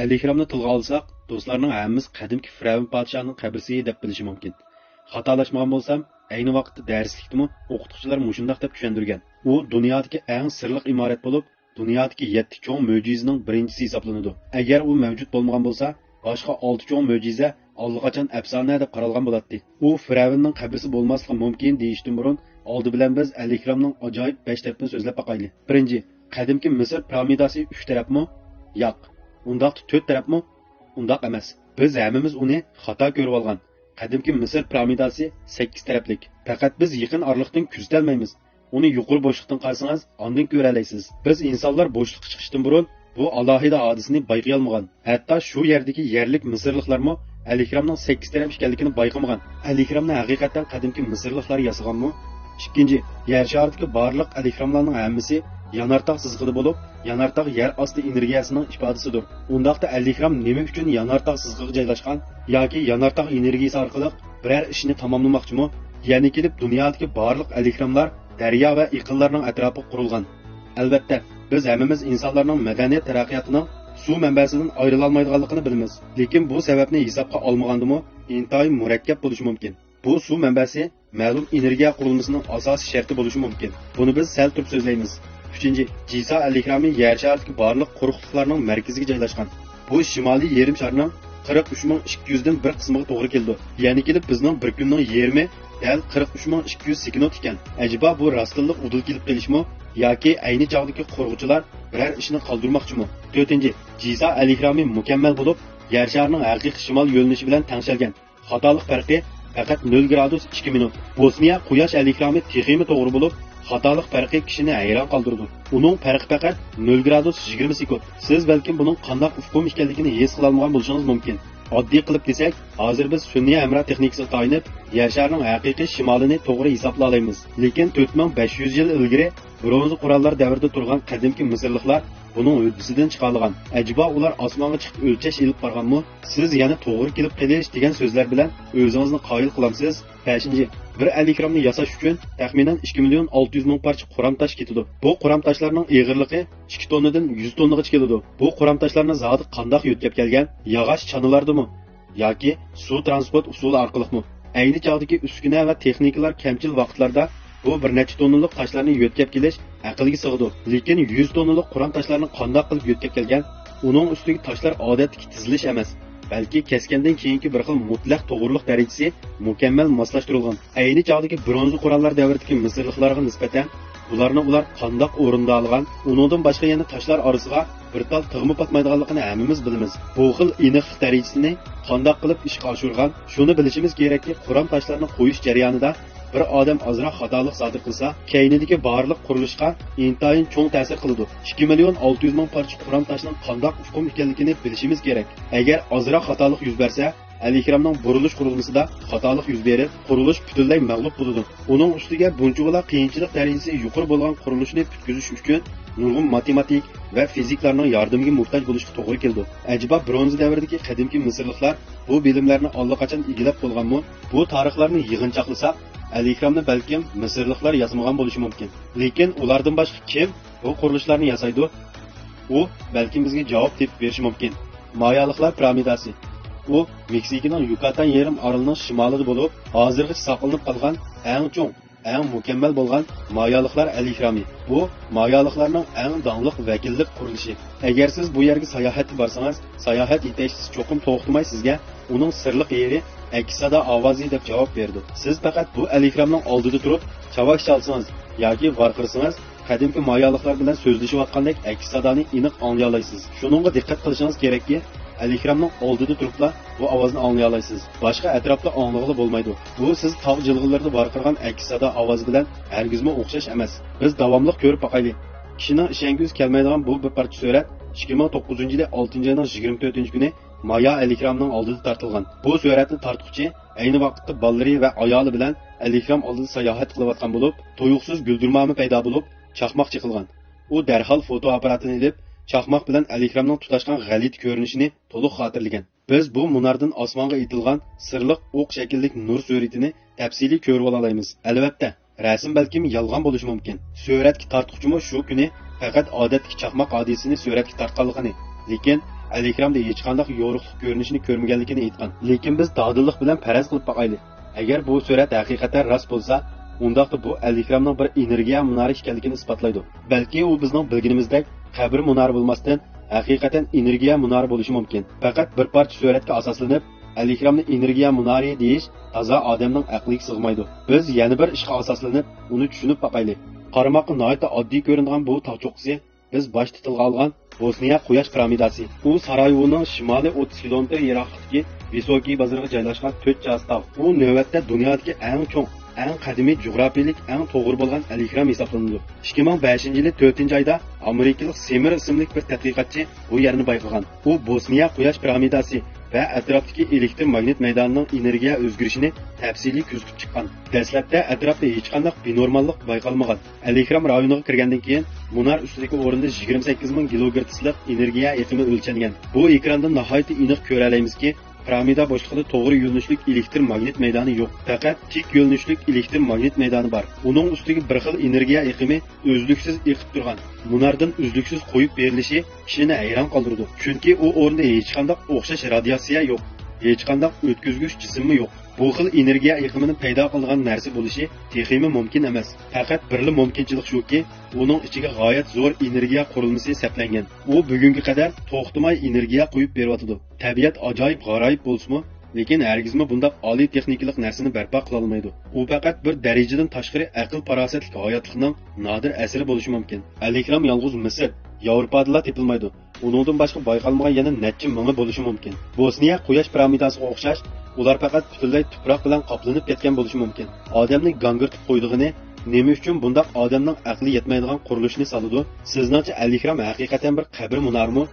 Əl-İkramni tilga olsak, do'stlarning hammasi qadimki Firavun podshohning qabrisi deb bilishi mumkin. Xatolashmagan bo'lsam, ayni vaqtda darslikdimi o'qituvchilar mushundaq deb tushundirgan. U dunyodagi eng sirliq imorat bo'lib, dunyodagi 7 cho'ng mo'jizaning birinchisi hisoblanadi. Agar u mavjud bo'lmagan bo'lsa, boshqa 6 cho'ng mo'jiza allaqachon afsona deb qaralgan bo'ladi. U Firavunning qabrisi bo'lmasligi mumkin deyishdan burun oldi bilan biz Al-Ikramning ajoyib 5 tarafini so'zlab baqaylik. Birinchi, qadimki Misr piramidasi 3 tarafmi? Yo'q. Undaq 4 tarafmi? Undaq emas. Biz hammamiz uni xato ko'rib olgan. Qadimki Misr piramidasi 8 taraflik. Faqat biz yaqin oraliqdan kuzatolmaymiz. Uni yuqori bo'shliqdan qarasangiz, ondan ko'ra olasiz. Biz insonlar bo'shliqqa chiqishdan burun bu alohida hodisani bayqay olmagan. Hatto shu yerdagi yerlik Misrliklarmi Al-Ikramning 8 taraf ekanligini bayqamagan. Al-Ikramni haqiqatan qadimki Misrliklar yasaganmi? Ikkinchi, yer sharidagi barliq Al-Ikramlarning hammasi yanartaq sizg'ida bo'lib, yanartaq yer osti energiyasining ifodasidir. Undaqda Al-Ikram nima uchun yanartaq sizg'iga joylashgan yoki yanartaq energiyasi orqali biror ishni tamomlamoqchimi? Ya'ni kelib dunyodagi barliq Al-Ikramlar daryo va iqinlarning atrofiga qurilgan. Albatta, biz hammamiz insonlarning madaniyat taraqqiyotining suv manbasidan ayrila olmaydiganligini bilamiz. Lekin bu sababni hisobga olmagandimi, intoyin murakkab bo'lishi mumkin. Bu suv manbasi ma'lum energiya qurilmasining asosiy sharti bo'lishi mumkin. Buni biz sal turib so'zlaymiz. 3. Jiso Al-Ikrami yer sharidagi barliq quruqliklarning markaziga joylashgan. Bu shimoliy yarim sharning 43200 dan bir qismiga to'g'ri keldi. Ya'ni kelib bizning bir kunning yarmi dal 43200 sekund ekan. Ajiba bu rostliq udul kelib kelishmi yoki ayni chog'dagi qurg'uvchilar biror ishni qoldirmoqchimi? 4. Jiso Al-Ikrami mukammal bo'lib, yer sharining haqiqiy shimol yo'linishi bilan tangshilgan. Xatolik farqi faqat 0 gradus 2 minut. Bosniya quyosh Al-Ikrami teximi to'g'ri bo'lib, xatolik farqi kishini hayron qoldirdi. Uning farqi faqat 0 gradus 20 sekund. Siz balkim buning qanday ufqum ekanligini his qila olmagan bo'lishingiz mumkin. Oddiy qilib desak, hozir biz sun'iy amra texnikasiga tayanib, yer sharining haqiqiy shimolini to'g'ri hisoblay olamiz. Lekin 4500 yil ilgari bronza qurollar davrida turgan qadimki Misrliklar buning o'ddisidan chiqa olgan. Ajiba ular osmonga chiqib o'lchash ilib borganmi? Siz yana to'g'ri kelib qelish degan so'zlar bilan o'zingizni qoyil qilamsiz. 5. Bir Al-Ikramni yasash uchun taxminan 2.600.000 parcha quram tosh ketadi. Bu quram toshlarning eg'irligi 2 tonnadan 100 tonnagacha keladi. Bu quram toshlarni zodi qandoq yo'tkab kelgan? Yog'och chanalardimi yoki suv transport usuli orqalimi? Ayni chog'dagi uskuna va texnikalar kamchil vaqtlarda bu bir necha tonnalik toshlarni yo'tkab kelish aqlga sig'di. Lekin 100 tonnalik quram toshlarni qandoq qilib yo'tkab kelgan? Uning ustidagi toshlar odatdagi tizilish emas, balki kesgandan keyingi bir xil mutlaq to'g'riliq darajasi mukammal moslashtirilgan. Ayni chog'dagi bronza qurollar davridagi Misrliklarga nisbatan ular qandoq o'rinda olgan, uningdan boshqa yana toshlar orasiga bir tal tig'mi patmaydiganligini hammamiz bilamiz. Bu xil aniqlik darajasini qandoq qilib ishga oshirgan, shuni bilishimiz kerakki, quram toshlarni qo'yish jarayonida bir odam ozroq xatolik sodir qilsa, keynidagi barliq qurilishga intayin cho'ng ta'sir qiladi. 2.600.000 parcha quram toshning qandoq ufqum ekanligini bilishimiz kerak. Agar ozroq xatolik yuz bersa, Al-Ikramning burilish qurilmasida xatolik yuz berib, qurilish butunlay mag'lub bo'ladi. Uning ustiga bunchagina qiyinchilik darajasi yuqori bo'lgan qurilishni tutkazish uchun nurg'un matematik va fiziklarning yordamiga muhtoj bo'lishga to'g'ri keldi. Ajiba bronza davridagi qadimki Misrliklar bu bilimlarni allaqachon egallab bo'lganmi? Bu tarixlarni yig'inchoqlasak, Al-Ikramni balkim Misrliklar yasamagan bo'lishi mumkin. Lekin ulardan boshqa kim bu qurilishlarni yasaydi? U balkim bizga javob topib berishi mumkin. Mayaliklar piramidasi. U Meksikaning Yucatan yarim orolining shimolida bo'lib, hozirgacha saqlanib qolgan eng cho'ng, eng mukammal bo'lgan Mayaliklar Al-Ikrami. Bu Mayaliklarning eng donliq vakillik qurilishi. Agar siz bu yerga sayohatga borsangiz, sayohat yetakchisi cho'qim to'xtamay sizga uning sirliq yeri aks-sada ovozi deb javob berdi. Siz faqat bu Al-Ikramning oldida turib, chavoq chalsangiz yoki varqirsangiz, qadimki Mayaliklar bilan so'zlashayotgandek aks-sadani aniq anglay olasiz. Shuningga diqqat qilishingiz kerakki, Al-Ikramning oldida turibla bu ovozni anglay olasiz. Boshqa atrofda anglag'ili bo'lmaydi. Bu siz tog' jilg'illarida varqirgan aks-sada ovoz bilan hargizmi o'xshash emas. Biz davomli ko'rib boqaylik. Kishining ishongiz kelmaydigan bu bir parcha surat 2009-yil 6-oyning 24-kuni Maya Al-Ikramning oldida tartilgan. Bu suratni tartuvchi ayni vaqtda bolalari va ayoli bilan Al-Ikram oldida sayohat qilayotgan bo'lib, to'yuqsiz guldirmami paydo bo'lib, chaqmoq chiqilgan. U darhol foto apparatini olib, chaqmoq bilan Al-Ikramning tutashgan g'alit ko'rinishini to'liq xotirlagan. Biz bu munardan osmonga etilgan sirliq o'q shaklli nur suratini tafsiliy ko'rib olamiz. Albatta, rasm balkim yolg'on bo'lishi mumkin. Suratga tartuvchimi shu kuni faqat odatdagi chaqmoq hodisasini suratga tortganligini, lekin Alikramda hech qanday yo'riqlik ko'rinishini ko'rmaganligini aytgan. Lekin biz dodillik bilan faraz qilib boqaylik. Agar bu surat haqiqatan rost bo'lsa, undaqda bu Alikramning bir energiya munari ekanligini isbotlaydi. Balki u bizning bilganimizdek qabr munari bo'lmasdan haqiqatan energiya munari bo'lishi mumkin. Faqat bir parcha suratga asoslanib Alikramni energiya munari deyish toza odamning aqliga sig'maydi. Biz yana bir ishga asoslanib uni tushunib boqaylik. Qaramoqqa nihoyatda oddiy ko'rinadigan bu tog' cho'qqisi biz boshda tilga olgan Bosniya quyosh piramidasi. U Sarayevoning shimoliy 30 kilometr yiroqlikdagi Visokiy bozoriga joylashgan 4 tog'. U navbatda dunyodagi eng cho'ng, eng qadimiy jug'rafiyalik, eng to'g'ri bo'lgan Alikram hisoblanadi. 2005-yili 4-oyda Amerikalik Semir ismli bir tadqiqotchi bu yerni bayqagan. U Bosniya quyosh piramidasi va atrofdagi elektr magnit maydonining energiya o'zgarishini tafsiliy kuzatib chiqqan. Dastlabda atrofda hech qanday binormallik bayqalmagan. Alikram rayoniga kirgandan keyin munar ustidagi o'rinda 28 ming kilogertslik energiya eqimi o'lchangan. Bu ekrandan nihoyatda aniq ko'ra olamizki, piramida boshlig'ida to'g'ri yo'nalishlik elektr magnit maydoni yo'q. Faqat tik yo'nalishlik elektr magnit maydoni bor. Uning ustiga bir xil energiya eqimi o'zluksiz eqib turgan. Munardan uzluksiz qo'yib berilishi kishini hayron qoldirdi. Chunki u o'rinda hech qanday o'xshash radiatsiya yo'q, hech qanday o'tkazgich jismi yo'q. Bu xil energiya eqimini paydo qilgan narsa bo'lishi texnik mumkin emas. Faqat birli mumkinchilik shuki, uning ichiga g'oyat zo'r energiya qurilmasi saqlangan. U bugunga qadar to'xtamay energiya qo'yib beryotdi. Tabiat ajoyib g'aroyib bo'lsa-mu, lekin hargizmi bunday oliy texnikalik narsani barpo qila olmaydi. U faqat bir darajadan tashqari aql farosatli hayotlikning nodir asari bo'lishi mumkin. Alikram yolg'iz Misr, Yevropada topilmaydi. Uningdan boshqa bayqalmagan yana necha mingi bo'lishi mumkin. Bosniya quyosh piramidasiga o'xshash, ular faqat butunlay tuproq bilan qoplanib ketgan bo'lishi mumkin. Odamning gangirtib qo'ydig'ini nima uchun bunday odamning aqli yetmaydigan qurilishni soladi? Sizningcha Alikram haqiqatan bir qabr munarmi